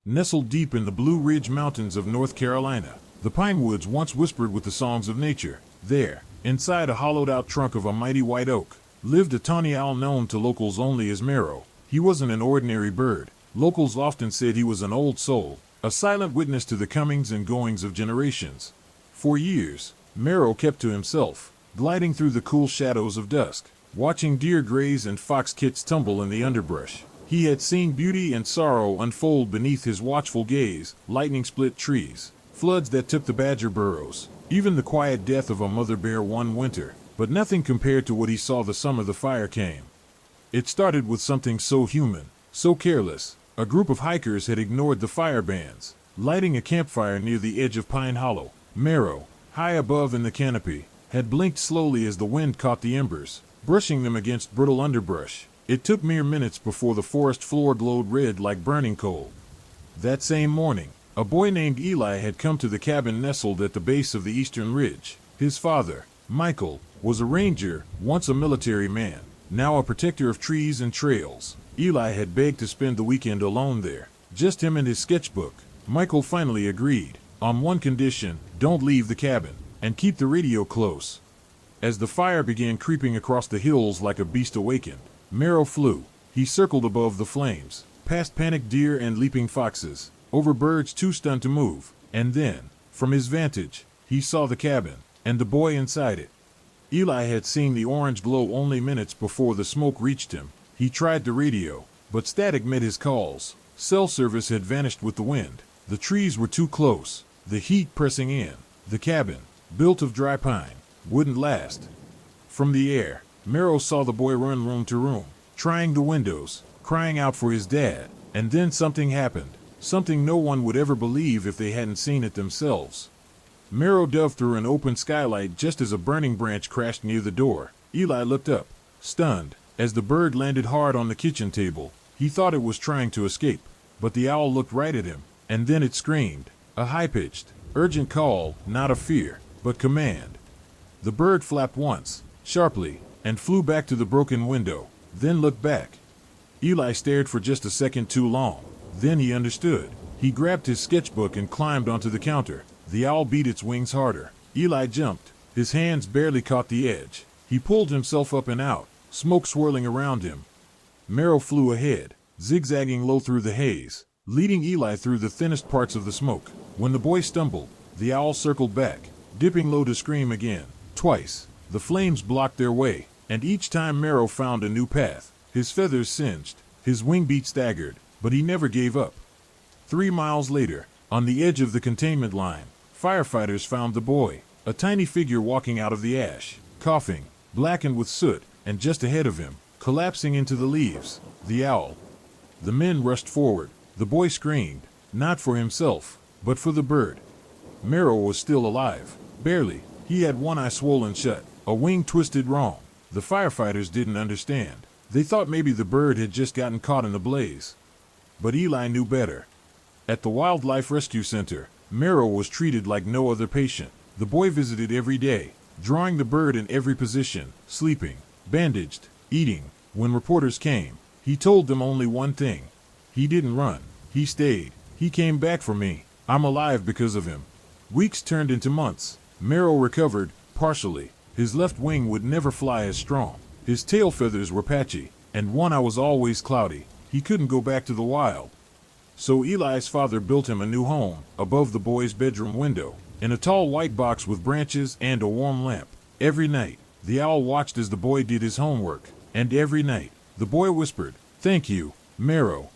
Nestled deep in the Blue Ridge Mountains of North Carolina, the pine woods once whispered with the songs of nature. There, inside a hollowed-out trunk of a mighty white oak, lived a tawny owl known to locals only as Merrow. He wasn't an ordinary bird. Locals often said he was an old soul, a silent witness to the comings and goings of generations. For years, Merrow kept to himself, gliding through the cool shadows of dusk, watching deer graze and fox kits tumble in the underbrush. He had seen beauty and sorrow unfold beneath his watchful gaze, lightning-split trees, floods that took the badger burrows, even the quiet death of a mother bear one winter, but nothing compared to what he saw the summer the fire came. It started with something so human, so careless. A group of hikers had ignored the fire bans, lighting a campfire near the edge of Pine Hollow. Merrow, high above in the canopy, had blinked slowly as the wind caught the embers, brushing them against brittle underbrush. It took mere minutes before the forest floor glowed red like burning coal. That same morning, a boy named Eli had come to the cabin nestled at the base of the eastern ridge. His father, Michael, was a ranger, once a military man, now a protector of trees and trails. Eli had begged to spend the weekend alone there, just him and his sketchbook. Michael finally agreed, on one condition: don't leave the cabin, and keep the radio close. As the fire began creeping across the hills like a beast awakened, Merrow flew. He circled above the flames, past panicked deer and leaping foxes, over birds too stunned to move, and then, from his vantage, he saw the cabin, and the boy inside it. Eli had seen the orange glow only minutes before the smoke reached him. He tried the radio, but static met his calls. Cell service had vanished with the wind. The trees were too close, the heat pressing in. The cabin, built of dry pine, wouldn't last. From the air, Merrow saw the boy run room to room, trying the windows, crying out for his dad. And then something happened, something no one would ever believe if they hadn't seen it themselves. Merrow dove through an open skylight just as a burning branch crashed near the door. Eli looked up, stunned, as the bird landed hard on the kitchen table. He thought it was trying to escape, but the owl looked right at him, and then it screamed, a high-pitched, urgent call, not of fear, but command. The bird flapped once, sharply, and flew back to the broken window, then looked back. Eli stared for just a second too long. Then he understood. He grabbed his sketchbook and climbed onto the counter. The owl beat its wings harder. Eli jumped. His hands barely caught the edge. He pulled himself up and out, smoke swirling around him. Merrow flew ahead, zigzagging low through the haze, leading Eli through the thinnest parts of the smoke. When the boy stumbled, the owl circled back, dipping low to scream again. Twice, the flames blocked their way, and each time Merrow found a new path. His feathers singed, his wing beat staggered, but he never gave up. 3 miles later, on the edge of the containment line, firefighters found the boy, a tiny figure walking out of the ash, coughing, blackened with soot, and just ahead of him, collapsing into the leaves, the owl. The men rushed forward. The boy screamed, not for himself, but for the bird. Merrow was still alive, barely. He had one eye swollen shut, a wing twisted wrong. The firefighters didn't understand. They thought maybe the bird had just gotten caught in the blaze. But Eli knew better. At the Wildlife Rescue Center, Merrow was treated like no other patient. The boy visited every day, drawing the bird in every position, sleeping, bandaged, eating. When reporters came, he told them only one thing. He didn't run. He stayed. He came back for me. I'm alive because of him. Weeks turned into months. Merrow recovered, partially. His left wing would never fly as strong. His tail feathers were patchy, and one eye was always cloudy. He couldn't go back to the wild. So Eli's father built him a new home, above the boy's bedroom window, in a tall white box with branches and a warm lamp. Every night, the owl watched as the boy did his homework, and every night, the boy whispered, "Thank you, Merrow."